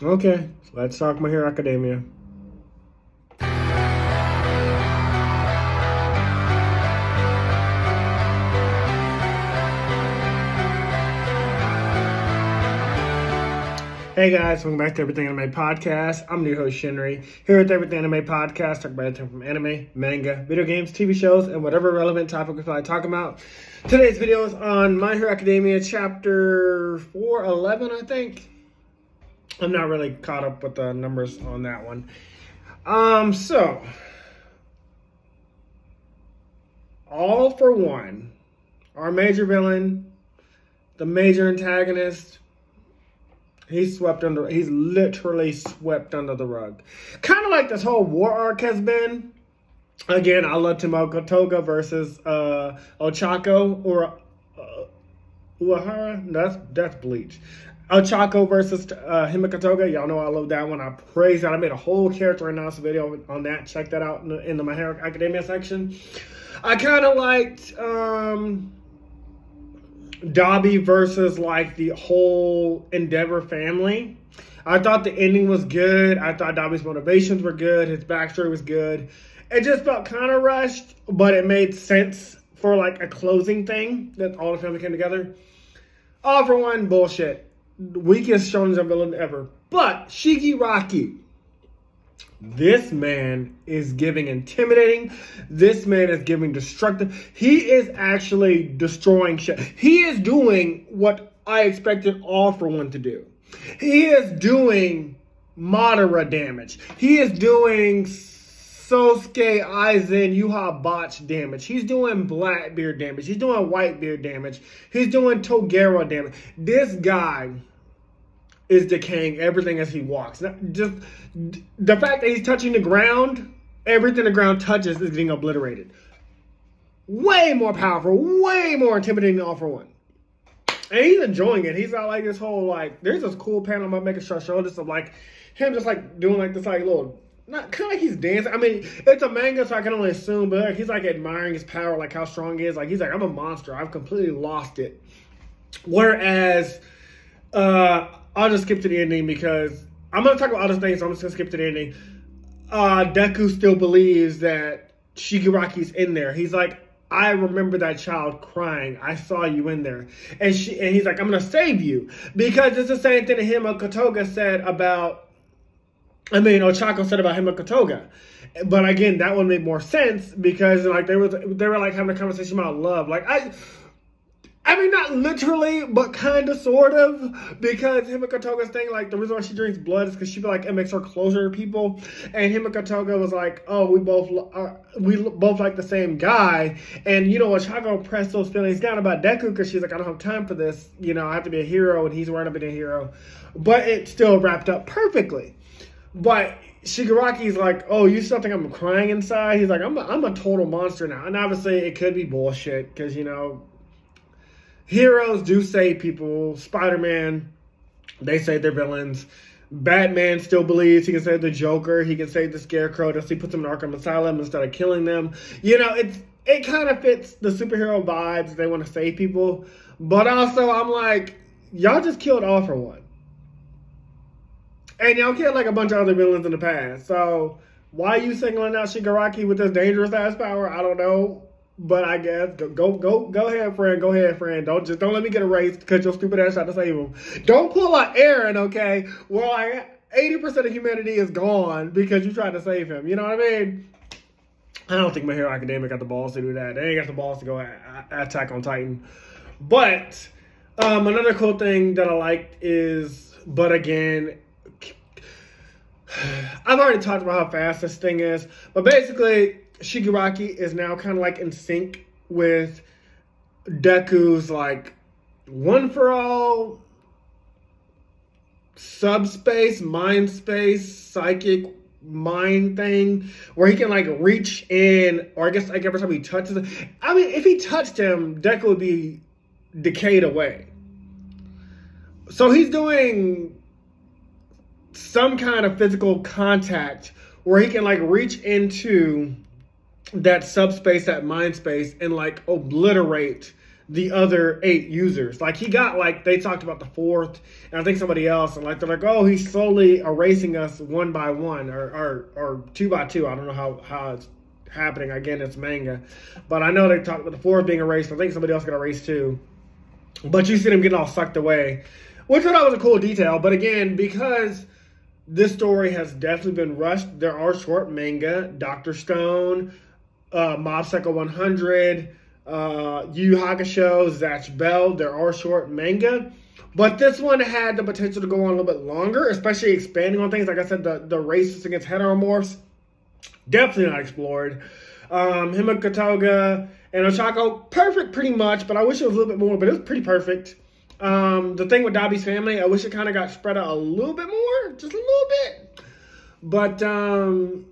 Okay, let's talk My Hero Academia. Hey guys, welcome back to Everything Anime Podcast. I'm your host Shinry. Here at the Everything Anime Podcast, talk about everything from anime, manga, video games, TV shows, and whatever relevant topic we feel like talking about. Today's video is on My Hero Academia chapter 411, I think. I'm not really caught up with the numbers on that one. So all for one, our major villain, the major antagonist, he's literally swept under the rug. Kind of like this whole war arc has been. Again, I love Himiko Toga versus Ochako or Uehara. That's Bleach. Ochako versus Himiko Toga. Y'all know I love that one. I praise that. I made a whole character analysis video on that. Check that out in the My Hero Academia section. I kind of liked Dobby versus like the whole Endeavor family. I thought the ending was good. I thought Dobby's motivations were good. His backstory was good. It just felt kind of rushed, but it made sense for like a closing thing that all the family came together. All for one, bullshit. Weakest shonen villain ever. But Shigaraku, this man is giving intimidating. This man is giving destructive. He is actually destroying shit. He is doing what I expected All for One to do. He is doing Madara damage. He is doing Sosuke Aizen Yuha Botch damage. He's doing Blackbeard damage. He's doing Whitebeard damage. He's doing Togero damage. This guy is decaying everything as he walks. Just the fact that he's touching the ground, everything the ground touches is getting obliterated. Way more powerful, way more intimidating than All for One. And he's enjoying it. He's got like this whole like, there's this cool panel I'm making sure I show this of like him just like doing like this like little, not kind of like he's dancing. I mean, it's a manga, so I can only assume, but like, he's like admiring his power, like how strong he is. Like he's like, I'm a monster. I've completely lost it. Whereas, I'll just skip to the ending because I'm going to talk about other things, so I'm just going to skip to the ending. Deku still believes that Shigaraku's in there. He's like, I remember that child crying. I saw you in there. And he's like, I'm going to save you. Because it's the same thing that Himiko Toga said about, Ochako said about Himiko Toga. But again, that one made more sense because like they were like having a conversation about love. Like I mean, not literally, but kind of, sort of, because Himiko Toga's thing, like, the reason why she drinks blood is because she feel like it makes her closer to people, and Himiko Toga was like, oh, we both like the same guy, and, you know, Ochako pressed those feelings down about Deku, because she's like, I don't have time for this, you know, I have to be a hero, and he's worried about being a hero, but it still wrapped up perfectly. But Shigaraki's like, oh, you still think I'm crying inside? He's like, I'm a total monster now, and obviously it could be bullshit, because, you know, heroes do save people. Spider-Man, they save their villains. Batman still believes he can save the Joker. He can save the Scarecrow. He puts them in Arkham Asylum instead of killing them. You know, it kind of fits the superhero vibes. They want to save people. But also, I'm like, y'all just killed All for One. And y'all killed like a bunch of other villains in the past. So, why are you singling out Shigaraki with this dangerous ass power? I don't know. But I guess go ahead, friend. Go ahead, friend. Don't let me get erased because your stupid ass tried to save him. Don't pull an Aaron, okay? Well, like 80% of humanity is gone because you tried to save him. You know what I mean? I don't think My Hero Academia got the balls to do that. They ain't got the balls to go Attack on Titan. But another cool thing that I liked is, but again, I've already talked about how fast this thing is. But basically, Shigaraki is now kind of like in sync with Deku's like one for all subspace, mind space, psychic mind thing where he can like reach in, or I guess like every time he touches it. I mean, if he touched him, Deku would be decayed away. So he's doing some kind of physical contact where he can like reach into that subspace, that mind space, and like obliterate the other 8 users. Like, he got, like, they talked about the 4th, and I think somebody else, and, like, they're like, oh, he's slowly erasing us one by one, or 2 by 2. I don't know how it's happening. Again, it's manga. But I know they talked about the 4th being erased. I think somebody else got erased, too. But you see them getting all sucked away, which I thought was a cool detail. But, again, because this story has definitely been rushed, there are short manga, Dr. Stone, Mob Psycho 100, Yu Yu Hakusho, Zatch Bell. There are short manga, but this one had the potential to go on a little bit longer, especially expanding on things. Like I said, the racist against heteromorphs, definitely not explored. Himikotoga and Ochako, perfect pretty much, but I wish it was a little bit more, but it was pretty perfect. The thing with Dabi's family, I wish it kind of got spread out a little bit more, just a little bit. But the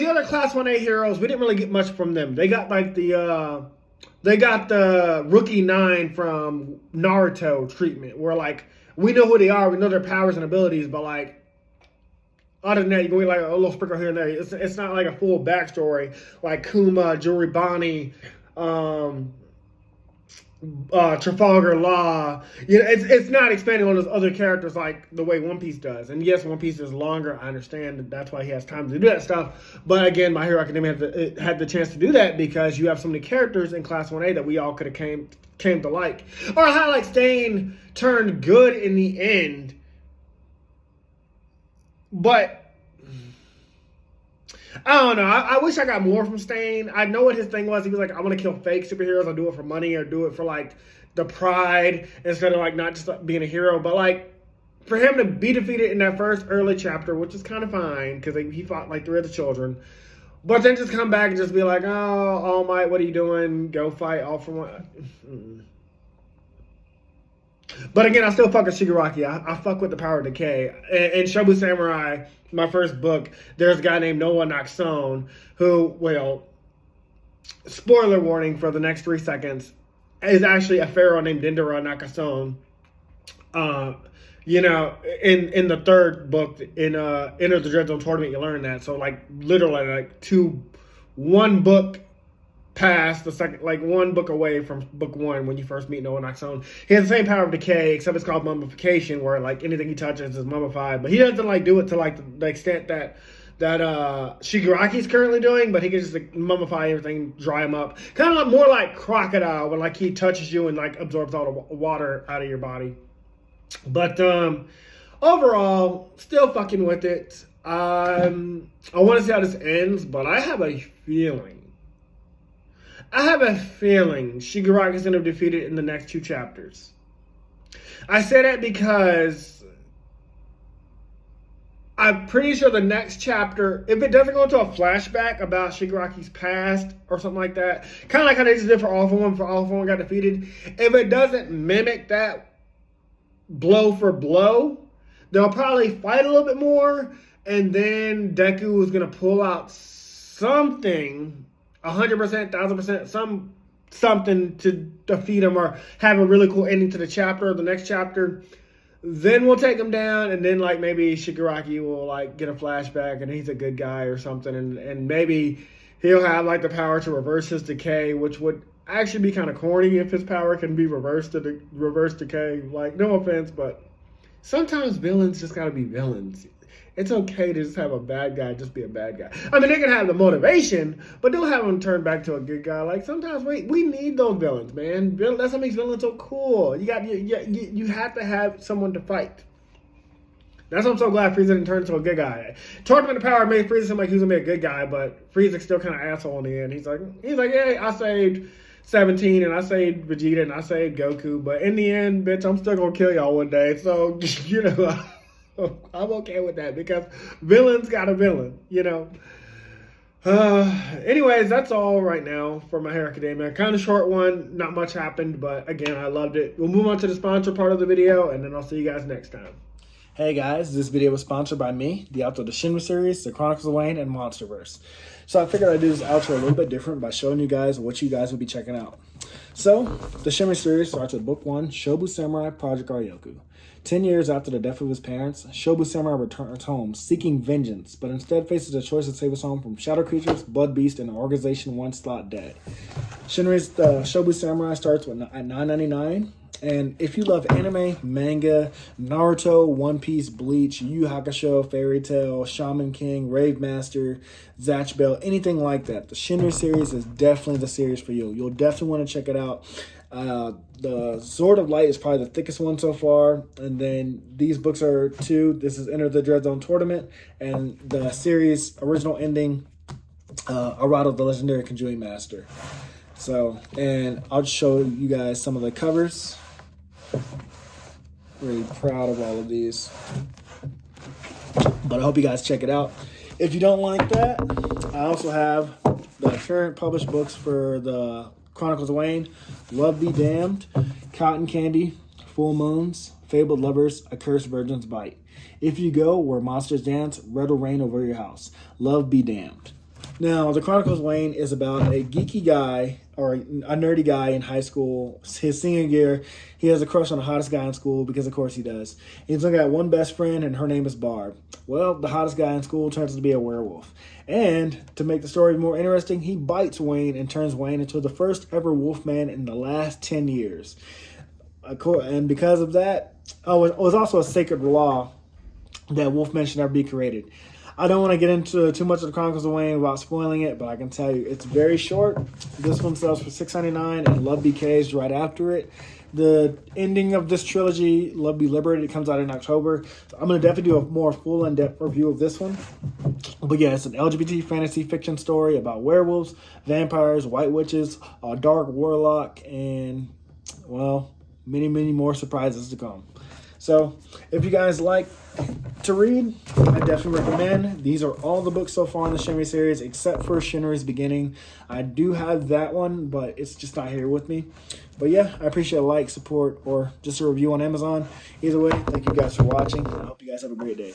other Class 1A heroes, we didn't really get much from them. They got like the Rookie 9 from Naruto treatment, where like we know who they are, we know their powers and abilities, but like other than that, you're going to get like a little sprinkle here and there. It's not like a full backstory like Kuma, Juribani, Trafalgar Law. You know, it's not expanding on those other characters like the way One Piece does. And yes, One Piece is longer. I understand that that's why he has time to do that stuff. But again, My Hero Academia had the chance to do that because you have so many characters in Class 1A that we all could have came to like. Or how like Stain turned good in the end. But I don't know. I wish I got more from Stain. I know what his thing was. He was like, I want to kill fake superheroes. I'll do it for money or do it for like the pride instead of like not just like, being a hero. But like for him to be defeated in that first early chapter, which is kind of fine because he fought like 3 other children. But then just come back and just be like, oh, All Might, what are you doing? Go fight all for one. But again, I still fuck with Shigaraku. I fuck with the power of decay. In Shobu Samurai, my first book, there's a guy named Noah Naxone who, well, spoiler warning for the next 3 seconds, is actually a pharaoh named Dendera Nakasone. You know, in the 3rd book, in Enter the Dread Zone Tournament, you learn that. So, like, literally, like, 1 book past the second, like 1 book away from book 1 when you first meet Noah Naxone. He has the same power of decay, except it's called mummification, where like anything he touches is mummified. But he doesn't like do it to like the extent that Shigaraki's currently doing, but he can just like, mummify everything, dry him up. Kind of like, more like Crocodile, when like he touches you and like absorbs all the water out of your body. But overall, still fucking with it. I want to see how this ends, but I have a feeling Shigaraku is going to be defeated in the next 2 chapters. I say that because I'm pretty sure the next chapter, if it doesn't go into a flashback about Shigaraku's past or something like that, kind of like how they just did for All for One got defeated, if it doesn't mimic that blow for blow, they'll probably fight a little bit more, and then Deku is going to pull out something 100%, 1000%, something to defeat him or have a really cool ending to the chapter or the next chapter. Then we'll take him down, and then like maybe Shigaraku will like get a flashback and he's a good guy or something, and maybe he'll have like the power to reverse his decay, which would actually be kind of corny if his power can be reversed to reverse decay. Like, no offense, but sometimes villains just gotta be villains. It's okay to just have a bad guy just be a bad guy. I mean, they can have the motivation, but don't have him turn back to a good guy. Like, sometimes we need those villains, man. That's what makes villains so cool. You have to have someone to fight. That's why I'm so glad Frieza didn't turn into a good guy. Tournament of Power made Frieza seem like he was gonna be a good guy, but Frieza's still kind of asshole in the end. He's like, hey, I saved 17 and I saved Vegeta and I saved Goku, but in the end, bitch, I'm still gonna kill y'all one day. So, you know. I'm okay with that because villains got a villain, you know. Anyways, that's all right now for My Hero Academia. Kind of short one, not much happened, but again, I loved it. We'll move on to the sponsor part of the video, and then I'll see you guys next time. Hey guys, this video was sponsored by me, the author of the Shinry series, the Chronicles of Wayne, and Monsterverse. So I figured I'd do this outro a little bit different by showing you guys what you guys would be checking out. So, the Shinry series starts with Book 1, Shobu Samurai Project Aryoku. 10 years after the death of his parents, Shobu Samurai returns home seeking vengeance, but instead faces a choice to save his home from shadow creatures, blood beasts, and an organization once thought dead. Shinry's Shobu Samurai starts at $9.99. And if you love anime, manga, Naruto, One Piece, Bleach, Yu Yu Hakusho, Fairy Tail, Shaman King, Rave Master, Zatch Bell, anything like that, the Shinry series is definitely the series for you. You'll definitely want to check it out. The Sword of Light is probably the thickest one so far. And then these books are 2. This is Enter the Dread Zone Tournament. And the series original ending, Arado, the Legendary Konjuis Master. So, and I'll just show you guys some of the covers. Really proud of all of these. But I hope you guys check it out. If you don't like that, I also have the current published books for the Chronicles of Wayne, Love Be Damned, Cotton Candy, Full Moons, Fabled Lovers, A Cursed Virgin's Bite. If You Go Where Monsters Dance, Red will Rain Over Your House. Love Be Damned. Now, the Chronicles of Wayne is about a geeky guy, or a nerdy guy in high school. His senior year, he has a crush on the hottest guy in school, because of course he does. He's only got one best friend, and her name is Barb. Well, the hottest guy in school turns out to be a werewolf. And to make the story more interesting, he bites Wayne and turns Wayne into the first ever wolfman in the last 10 years. And because of that, it was also a sacred law that wolfmen should never be created. I don't want to get into too much of the Chronicles of Wayne without spoiling it, but I can tell you it's very short. This one sells for $6.99, and Love Be Caged right after it. The ending of this trilogy, Love Be Liberated, comes out in October. So I'm going to definitely do a more full in-depth review of this one. But yeah, it's an LGBT fantasy fiction story about werewolves, vampires, white witches, a dark warlock, and, well, many, many more surprises to come. So if you guys like to read, I definitely recommend. These are all the books so far in the Shinry series, except for Shinry's Beginning. I do have that one, but it's just not here with me. But yeah, I appreciate a like, support, or just a review on Amazon. Either way, thank you guys for watching. I hope you guys have a great day.